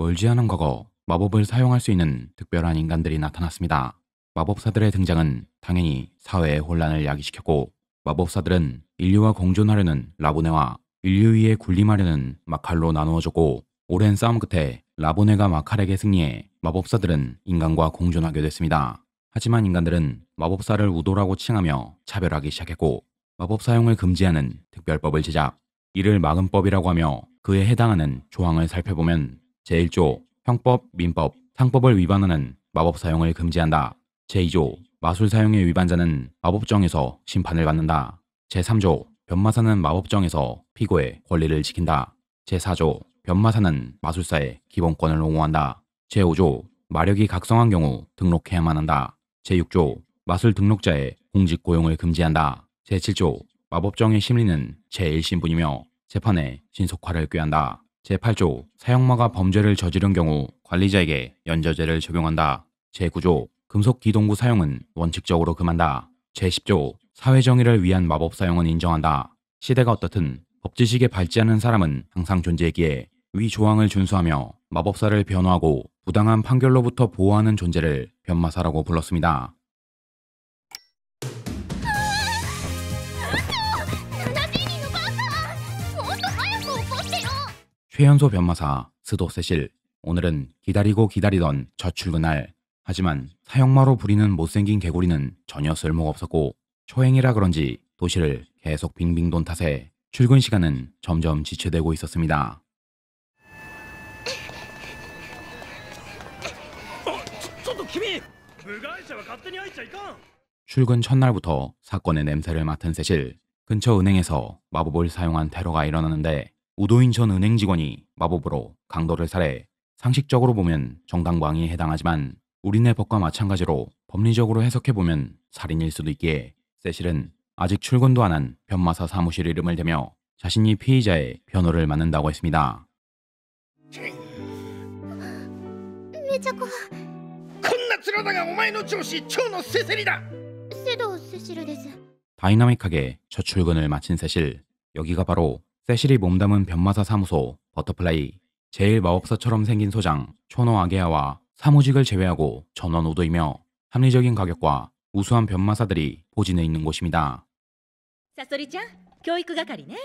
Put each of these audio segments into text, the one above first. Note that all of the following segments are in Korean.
멀지 않은 과거 마법을 사용할 수 있는 특별한 인간들이 나타났습니다. 마법사들의 등장은 당연히 사회의 혼란을 야기시켰고, 마법사들은 인류와 공존하려는 라보네와 인류 위에 군림하려는 마칼로 나누어졌고, 오랜 싸움 끝에 라보네가 마칼에게 승리해 마법사들은 인간과 공존하게 됐습니다. 하지만 인간들은 마법사를 우도라고 칭하며 차별하기 시작했고, 마법 사용을 금지하는 특별법을 제작, 이를 막음법이라고 하며 그에 해당하는 조항을 살펴보면 제1조 형법, 민법, 상법을 위반하는 마법 사용을 금지한다. 제2조 마술 사용의 위반자는 마법정에서 심판을 받는다. 제3조 변마사는 마법정에서 피고의 권리를 지킨다. 제4조 변마사는 마술사의 기본권을 옹호한다. 제5조 마력이 각성한 경우 등록해야만 한다. 제6조 마술 등록자의 공직 고용을 금지한다. 제7조 마법정의 심리는 제1신분이며 재판의 신속화를 꾀한다. 제8조 사형마가 범죄를 저지른 경우 관리자에게 연저죄를 적용한다. 제9조 금속 기동구 사용은 원칙적으로 금한다. 제10조 사회정의를 위한 마법 사용은 인정한다. 시대가 어떻든 법지식에 밟지 않는 사람은 항상 존재했기에 위 조항을 준수하며 마법사를 변호하고 부당한 판결로부터 보호하는 존재를 변마사라고 불렀습니다. 최연소 변마사 스도 세실. 오늘은 기다리고 기다리던 첫 출근날. 하지만 사형마로 부리는 못생긴 개구리는 전혀 쓸모가 없었고, 초행이라 그런지 도시를 계속 빙빙 돈 탓에 출근 시간은 점점 지체되고 있었습니다. 출근 첫날부터 사건의 냄새를 맡은 세실. 근처 은행에서 마법을 사용한 테러가 일어나는데, 우도인 전 은행 직원이 마법으로 강도를 살해. 상식적으로 보면 정당방위에 해당하지만 우리네 법과 마찬가지로 법리적으로 해석해보면 살인일 수도 있기에 세실은 아직 출근도 안 한 변마사 사무실 이름을 대며 자신이 피의자의 변호를 맡는다고 했습니다. めちゃここんな面だがお前の上司蝶のせせりだ。セドセシルです。 다이나믹하게 첫 출근을 마친 세실. 여기가 바로 세실이 몸담은 변마사 사무소 버터플라이. 제일 마법사처럼 생긴 소장 초노 아게아와 사무직을 제외하고 전원 우도이며 합리적인 가격과 우수한 변마사들이 포진해 있는 곳입니다. サソリちゃん、教育係ね。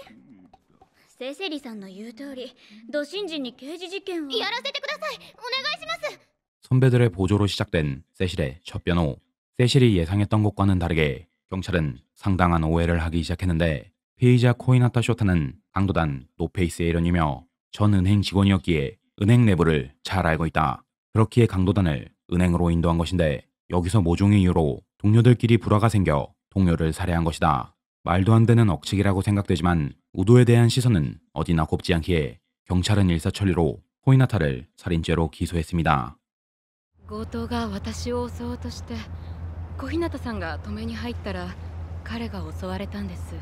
セセリさんの言う通り、ド新人に刑事事件をやらせてください。お願いします。 선배들의 보조로 시작된 세실의 첫 변호. 세실이 예상했던 것과는 다르게 경찰은 상당한 오해를 하기 시작했는데, 피의자 코이나타 쇼타는 강도단 노페이스의 일원이며 전 은행 직원이었기에 은행 내부를 잘 알고 있다. 그렇기에 강도단을 은행으로 인도한 것인데, 여기서 모종의 이유로 동료들끼리 불화가 생겨 동료를 살해한 것이다. 말도 안 되는 억측이라고 생각되지만 우도에 대한 시선은 어디나 곱지 않기에 경찰은 일사천리로 코이나타를 살인죄로 기소했습니다. 強盗が私を襲おうとして小日向さんが止めに入ったら彼が襲われたんです。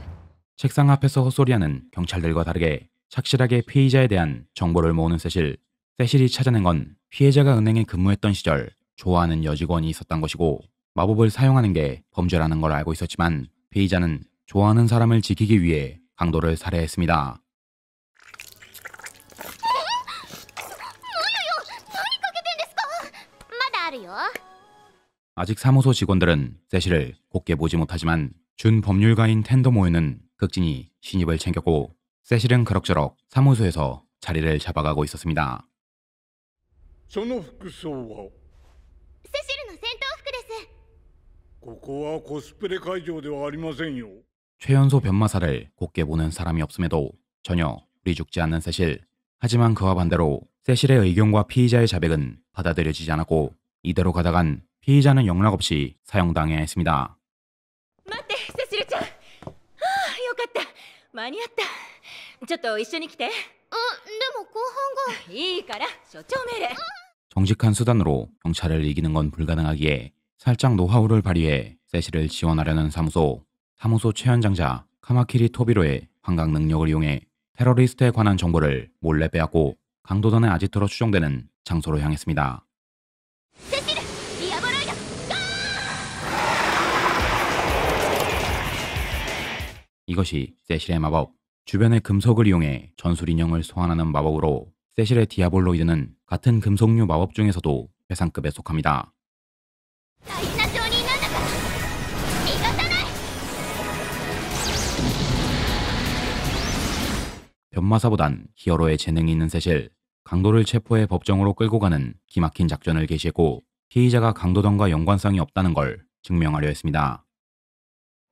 책상 앞에서 헛소리하는 경찰들과 다르게 착실하게 피의자에 대한 정보를 모으는 세실. 세실이 찾아낸 건 피해자가 은행에 근무했던 시절 좋아하는 여직원이 있었던 것이고, 마법을 사용하는 게 범죄라는 걸 알고 있었지만 피의자는 좋아하는 사람을 지키기 위해 강도를 살해했습니다. 아직 사무소 직원들은 세실을 곱게 보지 못하지만 준 법률가인 텐더모에는 극진히 신입을 챙겼고, 세실은 그럭저럭 사무소에서 자리를 잡아가고 있었습니다. その服装はセシルの戦闘服です。ここはコスプレ会場ではありませんよ。 최연소 변마사를 곱게 보는 사람이 없음에도 전혀 우리 죽지 않는 세실. 하지만 그와 반대로 세실의 의견과 피의자의 자백은 받아들여지지 않았고, 이대로 가다간 피의자는 영락없이 사형당해야 했습니다. 待って、セシルちゃん。はあ、よかった。間に合った。ちょっと一緒に来て。でも後半が。いいから、所長命令。 정직한 수단으로 경찰을 이기는 건 불가능하기에 살짝 노하우를 발휘해 세실을 지원하려는 사무소 최연장자 카마키리 토비로의 환각 능력을 이용해 테러리스트에 관한 정보를 몰래 빼앗고 강도단의 아지트로 추정되는 장소로 향했습니다. セシル、ディアボロイド、ゴー！ 이것이 세실의 마법. 주변의 금속을 이용해 전술 인형을 소환하는 마법으로 세실의 디아볼로이드는 같은 금속류 마법 중에서도 최상급에 속합니다. 大事な証人なんだから逃がさない。 변마사보단 히어로의 재능이 있는 세실, 강도를 체포해 법정으로 끌고 가는 기막힌 작전을 개시했고 피의자가 강도단과 연관성이 없다는 걸 증명하려 했습니다.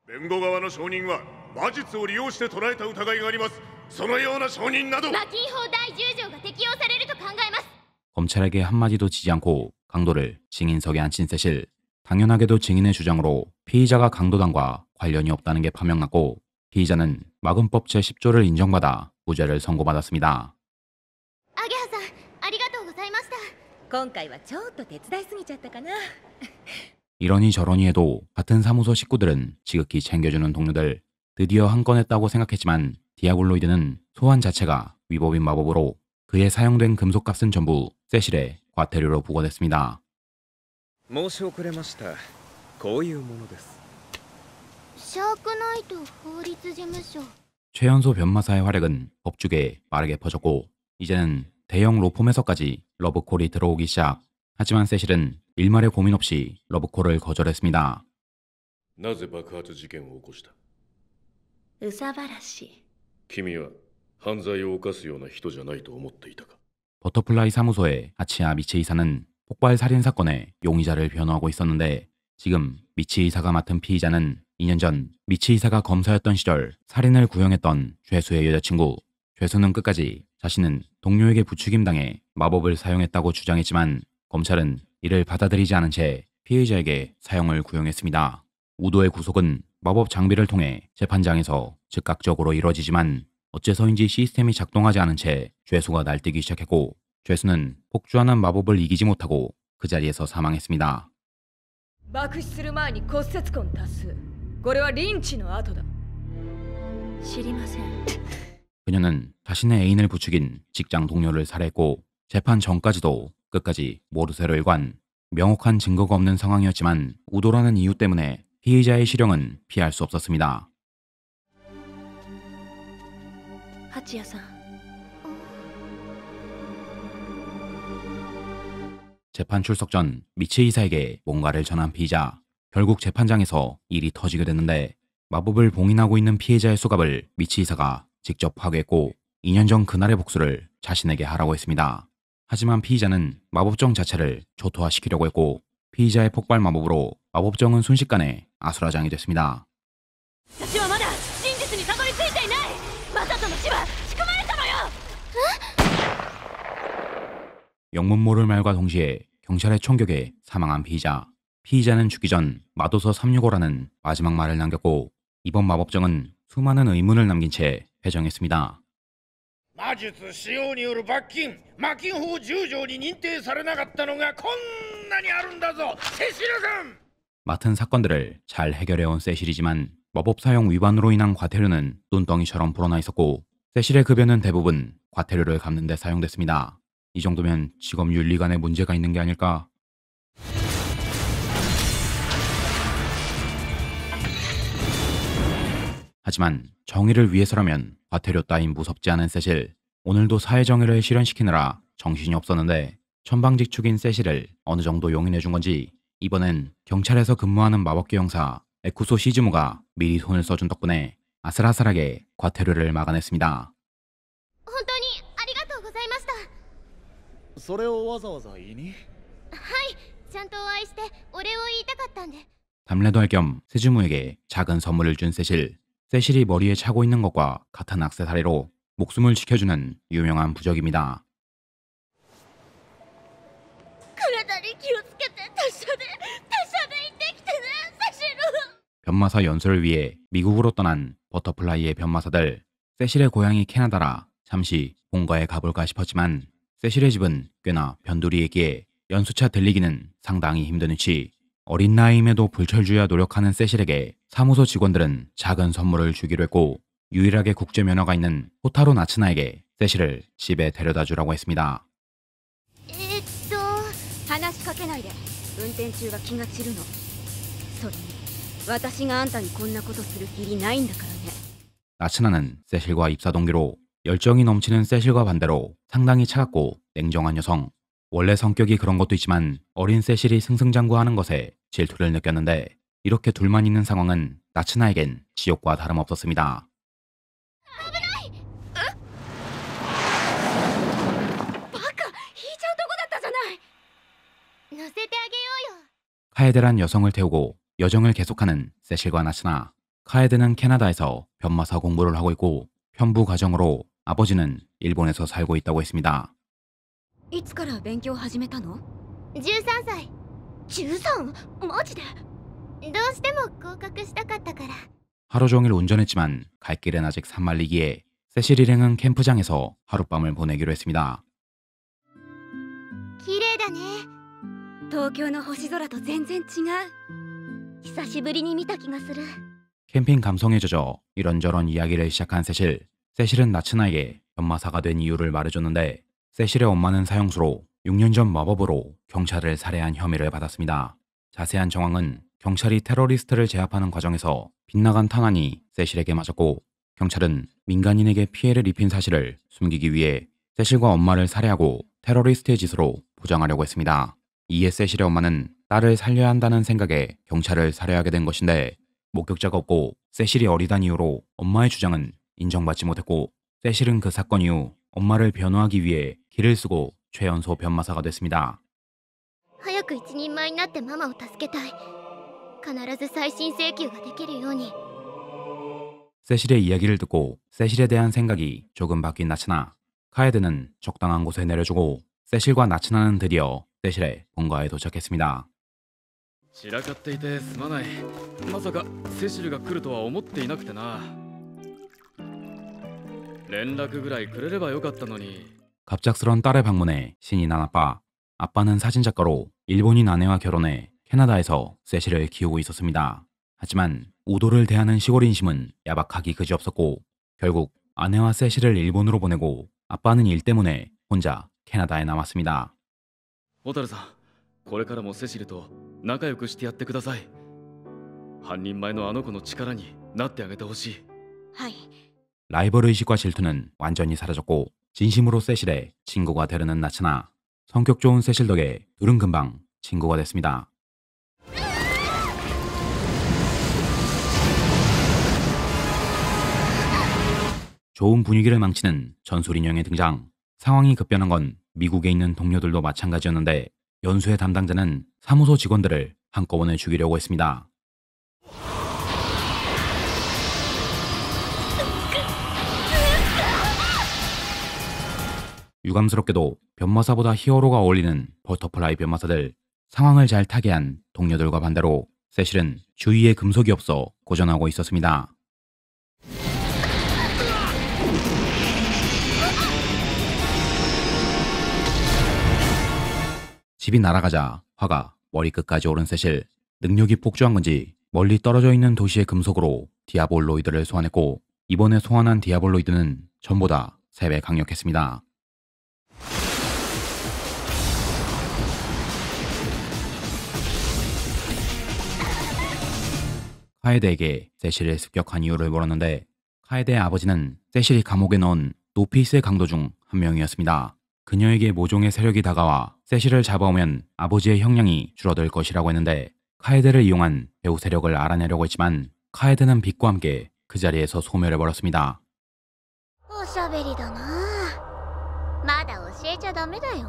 弁護側の証人は魔術を利用して捕らえた疑いがあります。そのような証人など。魔禁法第10条が適用されると考えます。 검찰에게 한마디도 지지 않고 강도를 증인석에 앉힌 세실. 당연하게도 증인의 주장으로 피의자가 강도단과 관련이 없다는 게 판명났고 피의자는 마금법 제10조를 인정받아 무죄를 선고받았습니다. アゲハさん、ありがとうございました。今回はちょっと手伝いすぎちゃったかな。 이러니 저러니 해도 같은 사무소 식구들은 지극히 챙겨주는 동료들. 드디어 한 건 했다고 생각했지만 디아볼로이드는 소환 자체가 위법인 마법으로 그에 사용된 금속값은 전부 세실의 과태료로 부과됐습니다. 申し遅れました。こういうものです。シャークナイト法律事務所。 최연소 변마사의 활약은 법조계에 빠르게 퍼졌고 이제는 대형 로펌에서까지 러브콜이 들어오기 시작. 하지만 세실은 일말의 고민 없이 러브콜을 거절했습니다. なぜ爆発事件を起こした？憂さ晴らし。君は犯罪を犯すような人じゃないと思っていたか？ 버터플라이 사무소의 아치야 미치 이사는 폭발 살인 사건의 용의자를 변호하고 있었는데 지금 미치 이사가 맡은 피의자는 2년 전 미치 이사가 검사였던 시절 살인을 구형했던 죄수의 여자친구. 죄수는 끝까지 자신은 동료에게 부추김당해 마법을 사용했다고 주장했지만 검찰은 이를 받아들이지 않은 채 피해자에게 사용을 구형했습니다. 우도의 구속은 마법 장비를 통해 재판장에서 즉각적으로 이뤄지지만 어째서인지 시스템이 작동하지 않은 채 죄수가 날뛰기 시작했고 죄수는 폭주하는 마법을 이기지 못하고 그 자리에서 사망했습니다. 爆死する前に骨折痕多数。これはリンチの跡だ。知りません。 그녀는 자신의 애인을 부추긴 직장 동료를 살해했고 재판 전까지도 끝까지 모르쇠로 일관. 명확한 증거가 없는 상황이었지만 우도라는 이유 때문에 피의자의 실형은 피할 수 없었습니다. 八谷さん。 재판 출석 전 미치 이사에게 뭔가를 전한 피의자. 결국 재판장에서 일이 터지게 됐는데 마법을 봉인하고 있는 피해자의 수갑을 미치 이사가 직접 파괴했고 2년 전 그날의 복수를 자신에게 하라고 했습니다. 하지만 피의자는 마법정 자체를 초토화시키려고 했고 피의자의 폭발 마법으로 마법정은 순식간에 아수라장이 됐습니다. 私はまだ真実にたどり着いていない。マサトの死は仕組まれたのよ。 영문 모를 말과 동시에 경찰의 총격에 사망한 피의자. 피의자는 죽기 전 마도서 365라는 마지막 말을 남겼고 이번 마법정은 수많은 의문을 남긴 채 회정했습니다. 魔術使用による罰金魔禁法10条に認定されなかったのがこんなにあるんだぞセシル君。 맡은 사건들을 잘 해결해온 세실이지만 마법 사용 위반으로 인한 과태료는 똔덩이처럼 불어나 있었고 세실의 급여는 대부분 과태료를 갚는 데 사용됐습니다. 이 정도면 직업 윤리관에 문제가 있는 게 아닐까? 하지만 정의를 위해서라면 과태료 따윈 무섭지 않은 세실. 오늘도 사회정의를 실현시키느라 정신이 없었는데 천방지축인 세실을 어느 정도 용인해준 건지 이번엔 경찰에서 근무하는 마법계 형사 에쿠소 시즈무가 미리 손을 써준 덕분에 아슬아슬하게 과태료를 막아냈습니다. 本当にありがとうございました。それをわざわざ言いに？はい、ちゃんとお会いしてお礼を言いたかったんで。 담례도 할 겸 세즈무에게 작은 선물을 준 세실. 세실이 머리에 차고 있는 것과 같은 액세서리로 목숨을 지켜주는 유명한 부적입니다. 体に気をつけて達者で行ってきてね、セシル。 변마사 연수를 위해 미국으로 떠난 버터플라이의 변마사들. 세실의 고향이 캐나다라 잠시 본가에 가볼까 싶었지만 세실의 집은 꽤나 변두리이기에 연수차 들리기는 상당히 힘든 위치. 어린 나이임에도 불철주야 노력하는 세실에게 사무소 직원들은 작은 선물을 주기로 했고 유일하게 국제 면허가 있는 호타로 나츠나에게 세실을 집에 데려다 주라고 했습니다. 話しかけないで。運転中は気が散るの。それに私があんたにこんなことする義理ないんだからね。 나츠나는 세실과 입사 동기로 열정이 넘치는 세실과 반대로 상당히 차갑고 냉정한 여성. 원래 성격이 그런 것도 있지만 어린 세실이 승승장구하는 것에 질투를 느꼈는데 이렇게 둘만 있는 상황은 나츠나에겐 지옥과 다름없었습니다. 乗せてあげようよ。 카에데란 여성을 태우고 여정을 계속하는 세실과 나츠나. 카에데는 캐나다에서 변마사 공부를 하고 있고 편부 가정으로 아버지는 일본에서 살고 있다고 했습니다. いつから勉強始めたの？ 13歳。13？マジで？どうしても合格したかったから。 하루 종일 운전했지만 갈 길은 아직 산만리기에 세실 일행은 캠프장에서 하룻밤을 보내기로 했습니다. 綺麗だね。東京の星空と全然違う。久しぶりに見た気がする。 캠핑 감성에 젖어 이런저런 이야기를 시작한 세실. 세실은 나츠나에게 변마사가 된 이유를 말해줬는데 세실의 엄마는 사형수로 6년 전 마법으로 경찰을 살해한 혐의를 받았습니다. 자세한 정황은 경찰이 테러리스트를 제압하는 과정에서 빗나간 탄환이 세실에게 맞았고 경찰은 민간인에게 피해를 입힌 사실을 숨기기 위해 세실과 엄마를 살해하고 테러리스트의 짓으로 포장하려고 했습니다. 이에 세실의 엄마는 딸을 살려야 한다는 생각에 경찰을 살해하게 된 것인데 목격자가 없고 세실이 어리다는 이유로 엄마의 주장은 인정받지 못했고 세실은 그 사건 이후 엄마를 변호하기 위해 길을 쓰고 최연소 변마사가 됐습니다. 早く一人前になってママを助けたい。必ず再審請求ができるように。 세실의 이야기를 듣고 세실에 대한 생각이 조금 바뀐 나츠나. 카에드는 적당한 곳에 내려주고 세실과 나츠나는 드디어 세실의 본가에 도착했습니다. 散らかっていてすまない。まさかセシルが来るとは思っていなくてな。連絡ぐらいくれればよかったのに。 갑작스런 딸의 방문에 신이 난 아빠. 아빠는 사진작가로 일본인 아내와 결혼해 캐나다에서 세실을 키우고 있었습니다. 하지만 우도를 대하는 시골 인심은 야박하기 그지없었고 결국 아내와 세실을 일본으로 보내고 아빠는 일 때문에 혼자 캐나다에 남았습니다. 小樽さん、これからもセシルと仲良くしてやってください。半人前のあの子の力になってあげてほしい。はい。 라이벌 의식과 질투는 완전히 사라졌고 진심으로 세실의 친구가 되려는 나츠나. 성격 좋은 세실 덕에 둘은 금방 친구가 됐습니다. 좋은 분위기를 망치는 전술인형의 등장. 상황이 급변한 건 미국에 있는 동료들도 마찬가지였는데 연수의 담당자는 사무소 직원들을 한꺼번에 죽이려고 했습니다. 유감스럽게도 변마사보다 히어로가 어울리는 버터플라이 변마사들. 상황을 잘 타개한 동료들과 반대로 세실은 주위에 금속이 없어 고전하고 있었습니다. 집이 날아가자 화가 머리끝까지 오른 세실. 능력이 폭주한 건지 멀리 떨어져 있는 도시의 금속으로 디아볼로이드를 소환했고 이번에 소환한 디아볼로이드는 전보다 3배 강력했습니다. 카에데에게 세실을 습격한 이유를 물었는데 카에데의 아버지는 세실이 감옥에 넣은 노피스의 강도 중 한 명이었습니다. 그녀에게 모종의 세력이 다가와 세실을 잡아오면 아버지의 형량이 줄어들 것이라고 했는데 카에데를 이용한 배후 세력을 알아내려고 했지만 카에데는 빛과 함께 그 자리에서 소멸해버렸습니다. おしゃべりだな。まだ教えちゃダメだよ。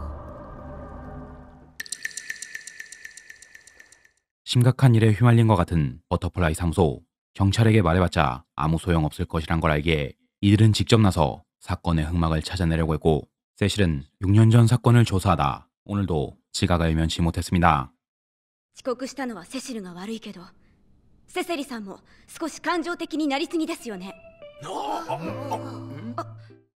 심각한 일에 휘말린 것 같은 버터플라이 사무소. 경찰에게 말해봤자 아무 소용없을 것이란 걸 알기에 이들은 직접 나서 사건의 흑막을 찾아내려고 했고 세실은 6년 전 사건을 조사하다 오늘도 지각을 면치 못했습니다. 遅刻したのはセシルが悪いけど、セセリさんも少し感情的になりすぎですよね。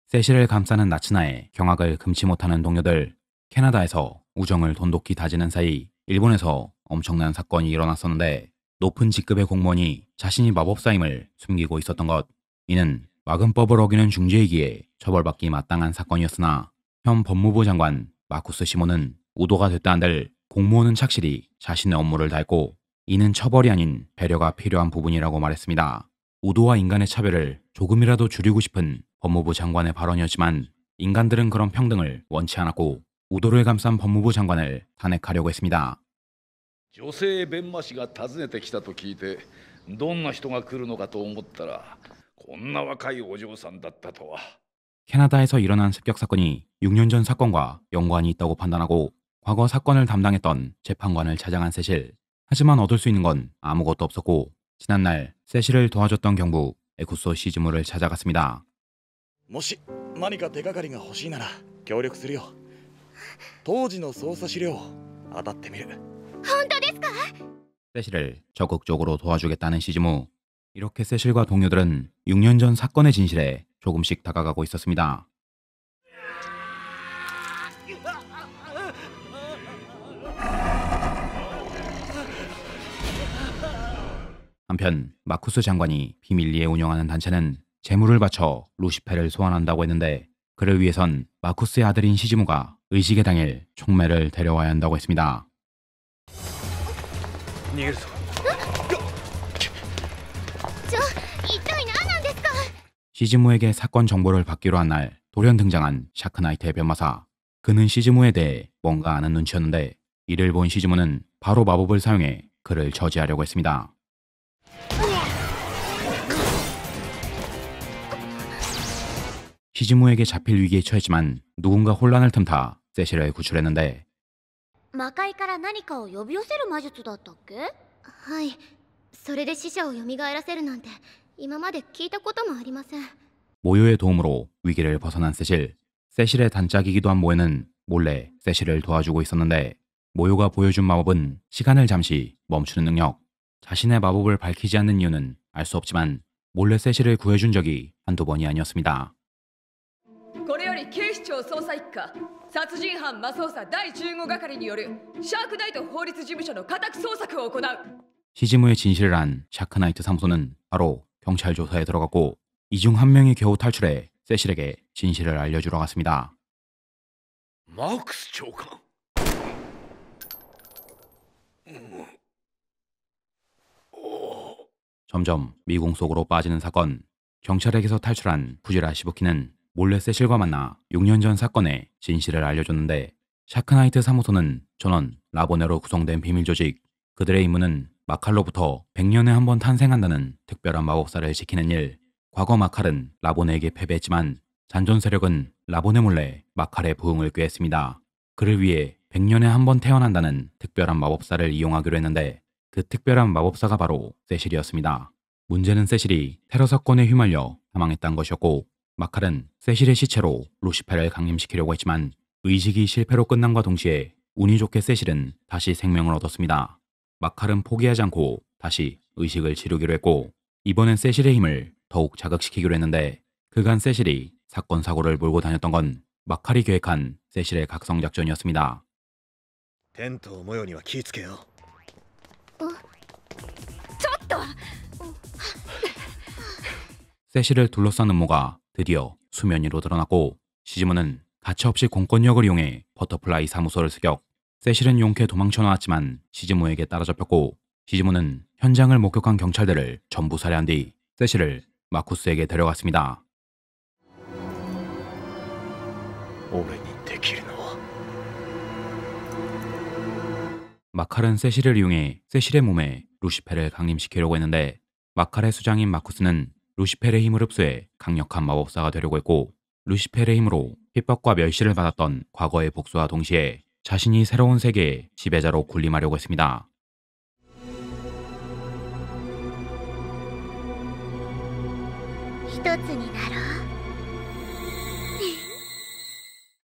세실을 감싸는 나츠나의 경악을 금치 못하는 동료들. 캐나다에서 우정을 돈독히 다지는 사이 일본에서 엄청난 사건이 일어났었는데 높은 직급의 공무원이 자신이 마법사임을 숨기고 있었던 것. 이는 와근법을 어기는 중죄이기에 처벌받기 마땅한 사건이었으나 현 법무부 장관 마쿠스 시모는 우도가 됐다 한들 공무원은 착실히 자신의 업무를 다했고 이는 처벌이 아닌 배려가 필요한 부분이라고 말했습니다. 우도와 인간의 차별을 조금이라도 줄이고 싶은 법무부 장관의 발언이었지만 인간들은 그런 평등을 원치 않았고 우도를 감싼 법무부 장관을 탄핵하려고 했습니다. 女性弁護士が訪ねてきたと聞いてどんな人が来るのかと思ったらこんな若いお嬢さんだったとは。 캐나다에서 일어난 습격 사건이 6년 전 사건과 연관이 있다고 판단하고 과거 사건을 담당했던 재판관을 찾아간 세실. 하지만 얻을 수 있는 건 아무것도 없었고 지난날 세실을 도와줬던 경부 에쿠소 시즈무를 찾아갔습니다. もし何か手がかりが欲しいなら協力するよ。当時の捜査資料当たってみる。本当ですか？ 세실을 적극적으로 도와주겠다는 시즈무. 이렇게 세실과 동료들은 6년 전 사건의 진실에 조금씩 다가가고 있었습니다. 한편 마쿠스 장관이 비밀리에 운영하는 단체는 재물을 바쳐 루시페를 소환한다고 했는데 그를 위해선 마쿠스의 아들인 시즈무가 의식의 당일 총매를 데려와야 한다고 했습니다. 시즈무에게 사건 정보를 받기로 한 날 돌연 등장한 샤크나이트의 변마사. 그는 시즈무에 대해 뭔가 아는 눈치였는데 이를 본 시즈무는 바로 마법을 사용해 그를 저지하려고 했습니다. 시즈무에게 잡힐 위기에 처했지만 누군가 혼란을 틈타 세실을 구출했는데 魔界から何かを呼び寄せる魔術だったっけ？はい。それで死者を蘇らせるなんて今まで聞いたこともありません。 모요의 도움으로 위기를 벗어난 세실. 세실의 단짝이기도 한 모요는 몰래 세실을 도와주고 있었는데 모요가 보여준 마법은 시간을 잠시 멈추는 능력. 자신의 마법을 밝히지 않는 이유는 알 수 없지만 몰래 세실을 구해준 적이 한두 번이 아니었습니다. これより警視庁捜査一課殺人犯魔捜査第15係によるシャークナイト法律事務所の家宅捜索を行う。 시즈무의 진실을 안 샤크나이트 사무소는 바로 경찰 조사에 들어갔고 이 중 한 명이 겨우 탈출해 세실에게 진실을 알려주러 갔습니다. マークス長官。 점점 미궁 속으로 빠지는 사건. 경찰에게서 탈출한 푸지라 시부키는 몰래 세실과 만나 6년 전 사건의 진실을 알려줬는데 샤크나이트 사무소는 전원 라보네로 구성된 비밀 조직. 그들의 임무는 마칼로부터 100년에 한 번 탄생한다는 특별한 마법사를 지키는 일. 과거 마칼은 라보네에게 패배했지만 잔존 세력은 라보네 몰래 마칼의 부흥을 꾀했습니다. 그를 위해 100년에 한 번 태어난다는 특별한 마법사를 이용하기로 했는데 그 특별한 마법사가 바로 세실이었습니다. 문제는 세실이 테러 사건에 휘말려 사망했다는 것이었고 마칼은 세실의 시체로 루시페를 강림시키려고 했지만 의식이 실패로 끝남과 동시에 운이 좋게 세실은 다시 생명을 얻었습니다. 마칼은 포기하지 않고 다시 의식을 지르기로 했고 이번엔 세실의 힘을 더욱 자극시키기로 했는데 그간 세실이 사건 사고를 몰고 다녔던 건 마칼이 계획한 세실의 각성작전이었습니다. テント模様には気ぃつけよ。ちょっと 세실을 둘러싼 음모가 드디어 수면 위로 드러났고 시즈무는 가차없이 공권력을 이용해 버터플라이 사무소를 습격. 세실은 용케 도망쳐 나왔지만 시즈무에게 따라잡혔고 시즈무는 현장을 목격한 경찰들을 전부 살해한 뒤 세실을 마쿠스에게 데려갔습니다. 俺にできるのは 마칼은 세실을 이용해 세실의 몸에 루시페를 강림시키려고 했는데 마칼의 수장인 마쿠스는 루시펠의 힘을 흡수해 강력한 마법사가 되려고 했고 루시펠의 힘으로 핍박과 멸시를 받았던 과거의 복수와 동시에 자신이 새로운 세계의 지배자로 군림하려고 했습니다.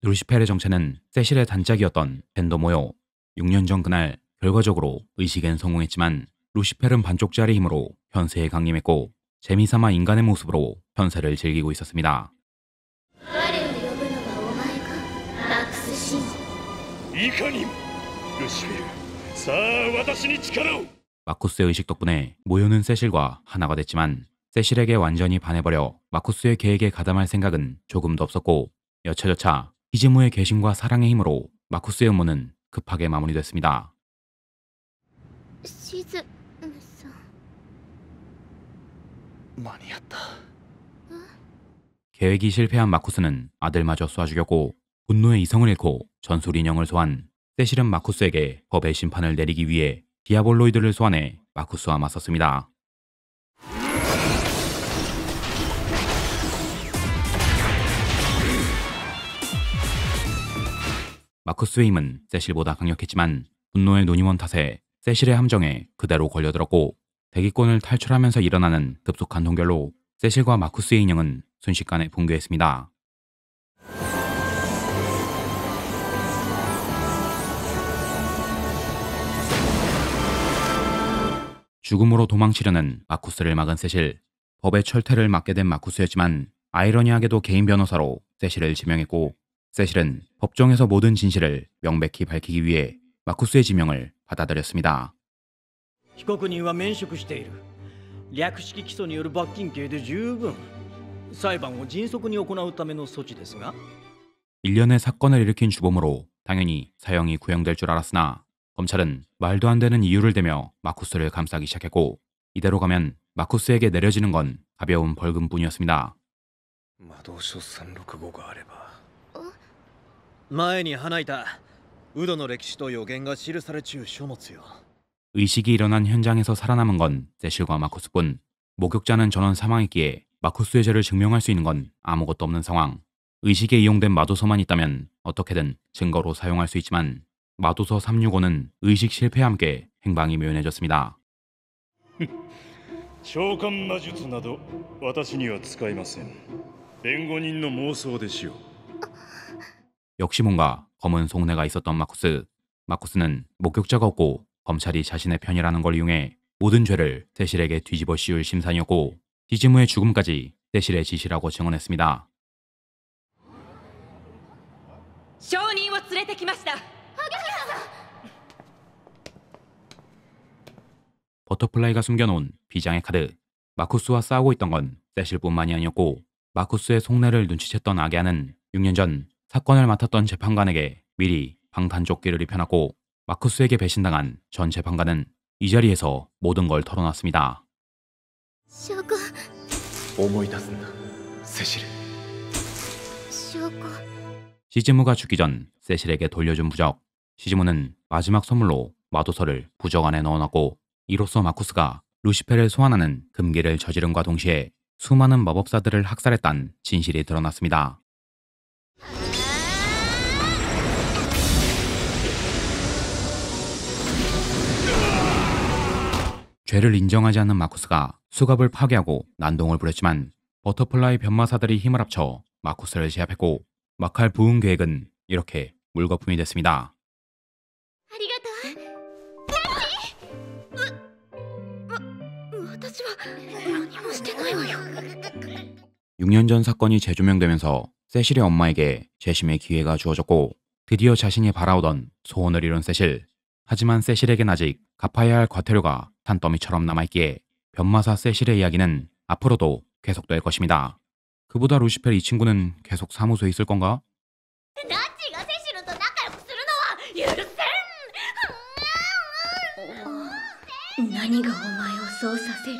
루시펠의 정체는 세실의 단짝이었던 벤더 모요. 6년 전 그날 결과적으로 의식엔 성공했지만 루시펠은 반쪽짜리 힘으로 현세에 강림했고 재미삼아 인간의 모습으로 현세를 즐기고 있었습니다. いかにもルシフェルさあ私に力を 마쿠스의 의식 덕분에 모요는 세실과 하나가 됐지만 세실에게 완전히 반해버려 마쿠스의 계획에 가담할 생각은 조금도 없었고 여차저차 시즈무의 개심과 사랑의 힘으로 마쿠스의 음모는 급하게 마무리됐습니다. 계획이 실패한 마쿠스는 아들마저 쏴 죽였고 분노의 이성을 잃고 전술 인형을 소환 세실은 마쿠스에게 법의 심판을 내리기 위해 디아볼로이드를 소환해 마쿠스와 맞섰습니다. 마쿠스의 힘은 세실보다 강력했지만 분노의 논의원 탓에 세실의 함정에 그대로 걸려들었고 대기권을 탈출하면서 일어나는 급속한 동결로 세실과 마쿠스의 인형은 순식간에 붕괴했습니다. 죽음으로 도망치려는 마쿠스를 막은 세실. 법의 철퇴를 막게 된 마쿠스였지만 아이러니하게도 개인 변호사로 세실을 지명했고 세실은 법정에서 모든 진실을 명백히 밝히기 위해 마쿠스의 지명을 받아들였습니다. 被告人は免職している。略式起訴による罰金刑で十分。裁判を迅速に行うための措置ですが。 일련의 사건을 일으킨 주범으로 당연히 사형이 구형될 줄 알았으나 검찰은 말도 안 되는 이유를 대며 마쿠스를 감싸기 시작했고 이대로 가면 마쿠스에게 내려지는 건 가벼운 벌금뿐이었습니다. 魔導書365があれば。前に放いたウドの歴史と予言が記されちゅう書物よ。 의식이 일어난 현장에서 살아남은 건 세실과 마쿠스뿐. 목격자는 전원 사망했기에 마쿠스의 죄를 증명할 수 있는 건 아무것도 없는 상황. 의식에 이용된 마도서만 있다면 어떻게든 증거로 사용할 수 있지만 마도서 365는 의식 실패와 함께 행방이 묘연해졌습니다. 召喚魔術など私には使いません。弁護人の妄想でしょう。 역시 뭔가 검은 속내가 있었던 마쿠스. 마쿠스는 목격자가 없고 검찰이 자신의 편이라는 걸 이용해 모든 죄를 세실에게 뒤집어 씌울 심산이었고 시즈무의 죽음까지 세실의 지시라고 증언했습니다. 証人を連れてきました。 버터플라이가 숨겨놓은 비장의 카드. 마쿠스와 싸우고 있던 건 세실뿐만이 아니었고 마쿠스의 속내를 눈치챘던 아게아는 6년 전 사건을 맡았던 재판관에게 미리 방탄조끼를 입혀놨고 마쿠스에게 배신당한 전 재판관은 이 자리에서 모든 걸 털어놨습니다. 証拠思い出すんだ、セシル。証拠 시즈무가 죽기 전 세실에게 돌려준 부적. 시즈무는 마지막 선물로 마도서를 부적 안에 넣어놨고 이로써 마쿠스가 루시페를 소환하는 금기를 저지름과 동시에 수많은 마법사들을 학살했다는 진실이 드러났습니다. 죄를 인정하지 않는 마쿠스가 수갑을 파괴하고 난동을 부렸지만 버터플라이 변마사들이 힘을 합쳐 마쿠스를 제압했고 마칼 부흥 계획은 이렇게 물거품이 됐습니다. ありがとう。私は何もしてないわよ。 6년 전 사건이 재조명되면서 세실의 엄마에게 재심의 기회가 주어졌고 드디어 자신이 바라오던 소원을 이룬 세실. 하지만 세실에겐 아직 갚아야 할 과태료가 산더미처럼 남아있기에 변마사 세실의 이야기는 앞으로도 계속될 것입니다. 그보다 루시펠 이 친구는 계속 사무소에 있을 건가? ナッチがセシルと仲良くするのは許せん。何がお前をそうさせる？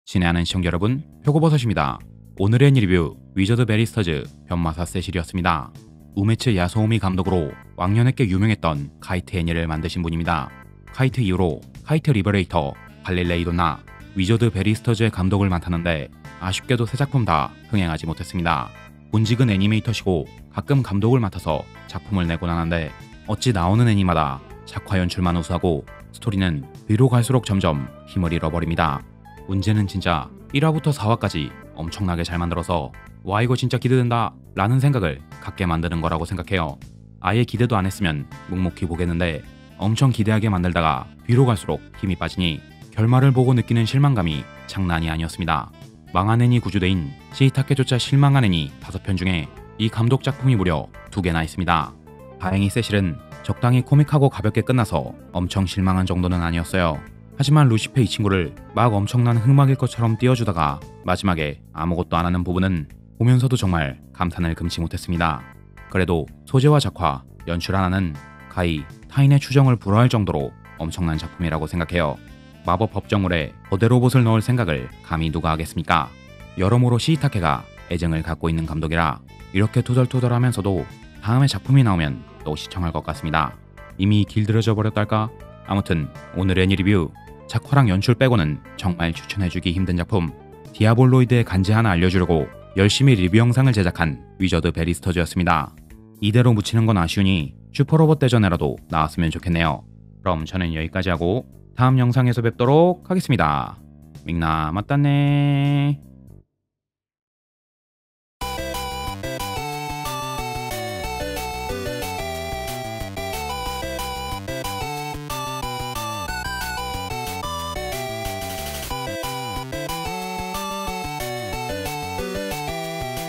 친애하는 시청자 여러분, 표고버섯입니다. 오늘의 리뷰 위저드 베리스터즈 변마사 세실이었습니다. 우메츠 야소오미 감독으로 왕년에게 유명했던 카이트 애니를 만드신 분입니다. 카이트 이후로 카이트 리버레이터, 갈릴레이도나 위저드 베리스터즈의 감독을 맡았는데 아쉽게도 세 작품 다 흥행하지 못했습니다. 본직은 애니메이터시고 가끔 감독을 맡아서 작품을 내곤 하는데 어찌 나오는 애니마다 작화 연출만 우수하고 스토리는 뒤로 갈수록 점점 힘을 잃어버립니다. 문제는 진짜 1화부터 4화까지 엄청나게 잘 만들어서 와 이거 진짜 기대된다 라는 생각을 갖게 만드는 거라고 생각해요. 아예 기대도 안 했으면 묵묵히 보겠는데 엄청 기대하게 만들다가 뒤로 갈수록 힘이 빠지니 결말을 보고 느끼는 실망감이 장난이 아니었습니다. 망한 애니 구주대인 시이타케조차 실망한 애니 5편 중에 이 감독 작품이 무려 2개나 있습니다. 다행히 세실은 적당히 코믹하고 가볍게 끝나서 엄청 실망한 정도는 아니었어요. 하지만 루시페 이 친구를 막 엄청난 흑막일 것처럼 띄워주다가 마지막에 아무것도 안 하는 부분은 보면서도 정말 감탄을 금치 못했습니다. 그래도 소재와 작화, 연출 하나는 가히 타인의 추정을 불허할 정도로 엄청난 작품이라고 생각해요. 마법 법정물에 거대 로봇을 넣을 생각을 감히 누가 하겠습니까? 여러모로 시이타케가 애정을 갖고 있는 감독이라 이렇게 투덜투덜하면서도 다음에 작품이 나오면 또 시청할 것 같습니다. 이미 길들여져 버렸달까? 아무튼 오늘의 리뷰, 작화랑 연출 빼고는 정말 추천해주기 힘든 작품 디아볼로이드의 간지 하나 알려주려고 열심히 리뷰 영상을 제작한 위저드 베리스터즈였습니다. 이대로 묻히는 건 아쉬우니 슈퍼로봇 대전에라도 나왔으면 좋겠네요. 그럼 저는 여기까지 하고 다음 영상에서 뵙도록 하겠습니다. 밍나 맞다네.